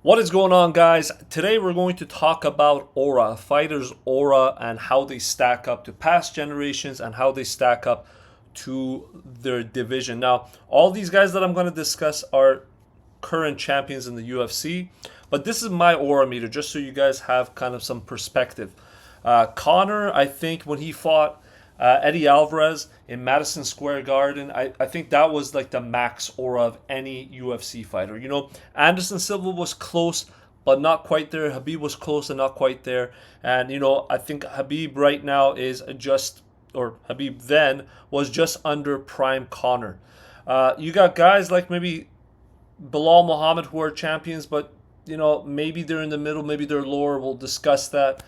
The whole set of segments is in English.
What is going on, guys? Today we're going to talk about aura, a fighter's aura, and how they stack up to past generations and how they stack up to their division. Now, all these guys that I'm going to discuss are current champions in the UFC, but this is my aura meter just so you guys have kind of some perspective. Connor, I think when he fought Eddie Alvarez in Madison Square Garden, I think that was like the max aura of any UFC fighter. Anderson Silva was close, but not quite there. Khabib was close and not quite there. And, I think Khabib right now is just, or Khabib then was just under prime Connor. You got guys like maybe Bilal Muhammad who are champions, but, maybe they're in the middle, maybe they're lower. We'll discuss that.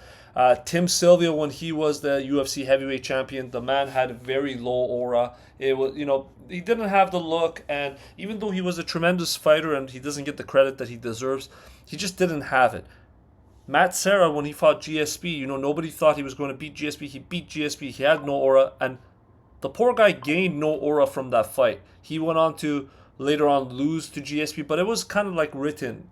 Tim Sylvia, when he was the UFC heavyweight champion, the man had a very low aura. It was, he didn't have the look, and even though he was a tremendous fighter and he doesn't get the credit that he deserves, he just didn't have it. Matt Serra, when he fought GSP, nobody thought he was going to beat GSP. He beat GSP. He had no aura, and the poor guy gained no aura from that fight. He went on to later on lose to GSP, but it was kind of like written.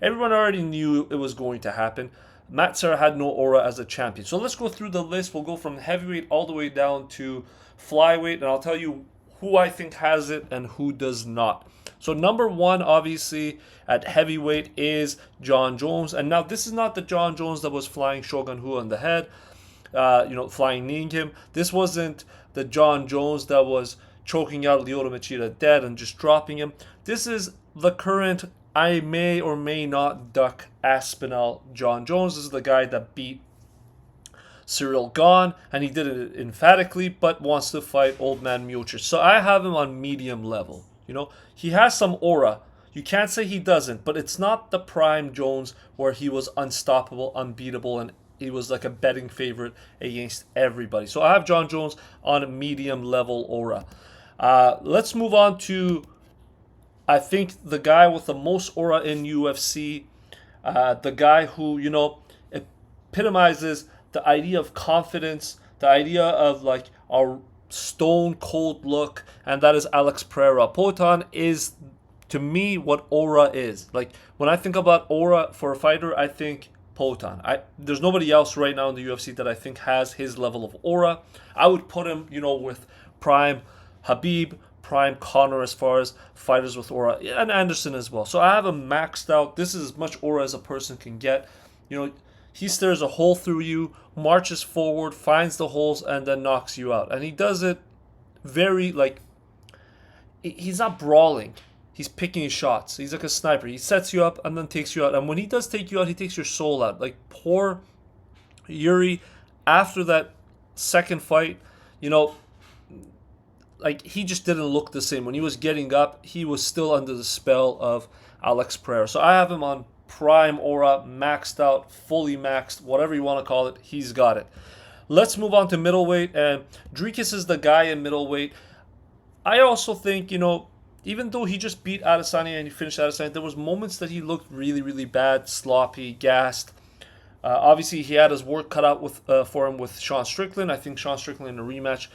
Everyone already knew it was going to happen. Matt Serra had no aura as a champion. So let's go through the list. We'll go from heavyweight all the way down to flyweight, and I'll tell you who I think has it and who does not. So number one, obviously, at heavyweight is Jon Jones. And now this is not the Jon Jones that was flying Shogun Rua on the head, flying kneeing him. This wasn't the Jon Jones that was choking out Lyoto Machida dead and just dropping him. This is the current I may or may not duck Aspinall Jon Jones. This is the guy that beat Cyril Gane, and he did it emphatically, but wants to fight Old Man Miocic. So I have him on medium level. He has some aura. You can't say he doesn't, but it's not the prime Jones where he was unstoppable, unbeatable, and he was like a betting favorite against everybody. So I have Jon Jones on a medium level aura. Let's move on to, I think, the guy with the most aura in UFC, the guy who, epitomizes the idea of confidence, the idea of like a stone cold look, and that is Alex Pereira. Poatan is, to me, what aura is. Like, when I think about aura for a fighter, I think Poatan. There's nobody else right now in the UFC that I think has his level of aura. I would put him, with prime Khabib, prime Connor as far as fighters with aura, and Anderson as well. So I have him maxed out. This is as much aura as a person can get. He stares a hole through you, marches forward, finds the holes, and then knocks you out. And he does it very, he's not brawling. He's picking his shots. He's like a sniper. He sets you up and then takes you out. And when he does take you out, he takes your soul out. Like poor Yuri, after that second fight, he just didn't look the same. When he was getting up, he was still under the spell of Alex Pereira. So I have him on prime aura, maxed out, fully maxed, whatever you want to call it. He's got it. Let's move on to middleweight. And Dricus is the guy in middleweight. I also think, even though he just beat Adesanya and he finished Adesanya, there was moments that he looked really, really bad, sloppy, gassed. Obviously, he had his work cut out for him with Sean Strickland. I think Sean Strickland in a rematch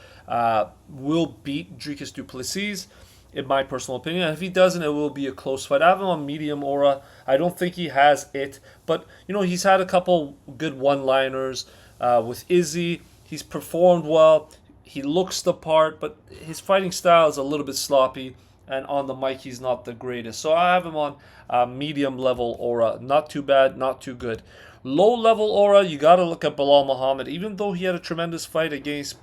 will beat Dricus du Plessis, in my personal opinion. And if he doesn't, it will be a close fight. I have him on medium aura. I don't think he has it. But, he's had a couple good one-liners with Izzy. He's performed well. He looks the part, but his fighting style is a little bit sloppy. And on the mic, he's not the greatest. So I have him on medium level aura. Not too bad, not too good. Low level aura, you got to look at Bilal Muhammad. Even though he had a tremendous fight against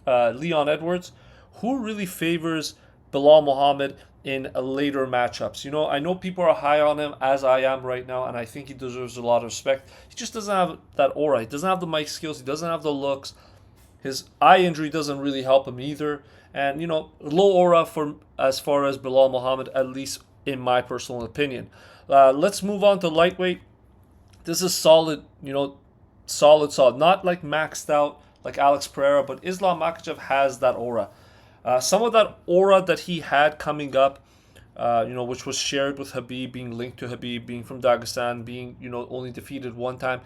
Leon Edwards, who really favors Bilal Muhammad in later matchups? I know people are high on him, as I am right now, and I think he deserves a lot of respect. He just doesn't have that aura. He doesn't have the mic skills. He doesn't have the looks. His eye injury doesn't really help him either. And, low aura for as far as Bilal Muhammad, at least in my personal opinion. Let's move on to lightweight. This is solid, solid. Not like maxed out like Alex Pereira, but Islam Makhachev has that aura. Some of that aura that he had coming up, which was shared with Khabib, being linked to Khabib, being from Dagestan, being, only defeated one time.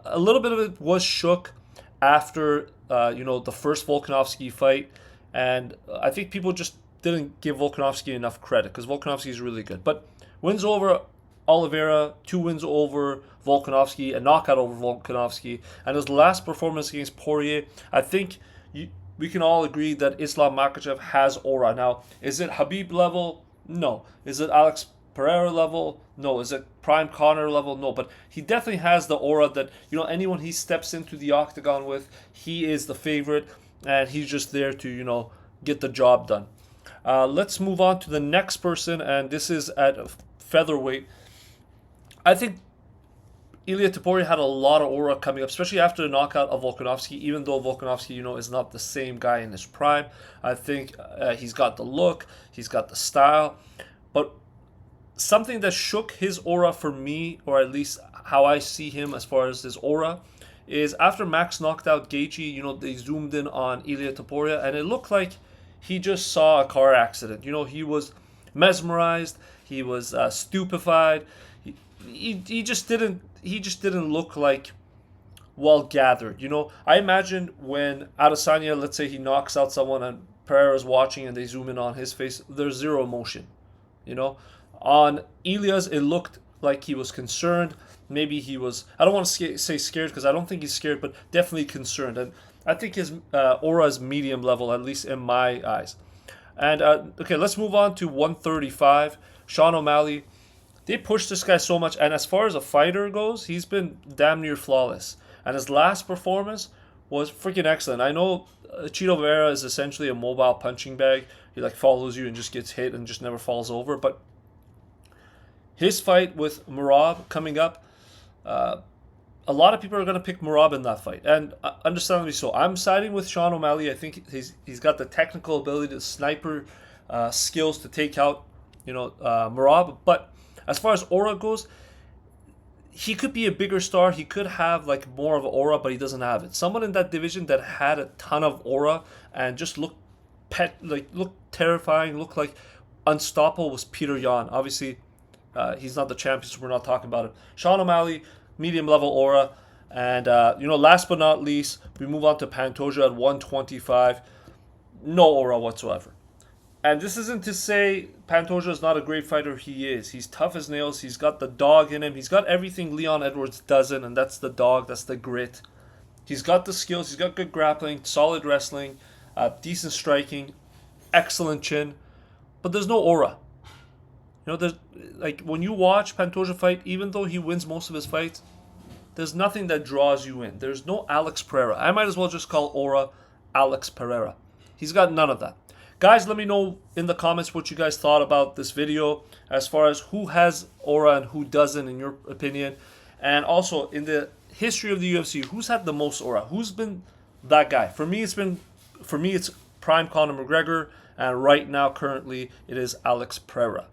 A little bit of it was shook after, the first Volkanovski fight. And I think people just didn't give Volkanovski enough credit because Volkanovski is really good. But wins over Oliveira, 2 wins over Volkanovski, a knockout over Volkanovski, and his last performance against Poirier, I think we can all agree that Islam Makhachev has aura. Now, is it Khabib level? No. Is it Alex Pereira level? No. Is it Prime Conor level? No. But he definitely has the aura that, anyone he steps into the octagon with, he is the favorite, and he's just there to, get the job done. Let's move on to the next person, and this is at featherweight. I think Ilia Topuria had a lot of aura coming up, especially after the knockout of Volkanovski, even though Volkanovski, is not the same guy in his prime. I think he's got the look, he's got the style, but something that shook his aura for me, or at least how I see him as far as his aura, is after Max knocked out Gaethje, they zoomed in on Ilia Topuria, and it looked like he just saw a car accident. He was mesmerized, he was stupefied. He just didn't look like well gathered. I imagine when Adesanya, let's say he knocks out someone and Pereira's watching and they zoom in on his face, there's zero emotion. On Ilia's, it looked like he was concerned. Maybe he was, I don't want to say scared because I don't think he's scared, but definitely concerned. And I think his aura is medium level, at least in my eyes. And okay, let's move on to 135. Sean O'Malley. They pushed this guy so much, and as far as a fighter goes, he's been damn near flawless. And his last performance was freaking excellent. I know Chito Vera is essentially a mobile punching bag. He follows you and just gets hit and just never falls over. But his fight with Merab coming up, a lot of people are going to pick Merab in that fight, and understandably so. I'm siding with Sean O'Malley. I think he's got the technical ability, the sniper skills to take out Merab, but as far as aura goes, he could be a bigger star. He could have more of an aura, but he doesn't have it. Someone in that division that had a ton of aura and just looked terrifying, looked like unstoppable was Peter Yan. Obviously, he's not the champion, so we're not talking about him. Sean O'Malley, medium level aura, and last but not least, we move on to Pantoja at 125. No aura whatsoever. And this isn't to say Pantoja is not a great fighter. He is. He's tough as nails. He's got the dog in him. He's got everything Leon Edwards doesn't, and that's the dog. That's the grit. He's got the skills. He's got good grappling, solid wrestling, decent striking, excellent chin. But there's no aura. There's when you watch Pantoja fight, even though he wins most of his fights, there's nothing that draws you in. There's no Alex Pereira. I might as well just call aura Alex Pereira. He's got none of that. Guys, let me know in the comments what you guys thought about this video as far as who has aura and who doesn't in your opinion. And also, in the history of the UFC, who's had the most aura? Who's been that guy? For me, it's Prime Conor McGregor, and right now, currently, it is Alex Pereira.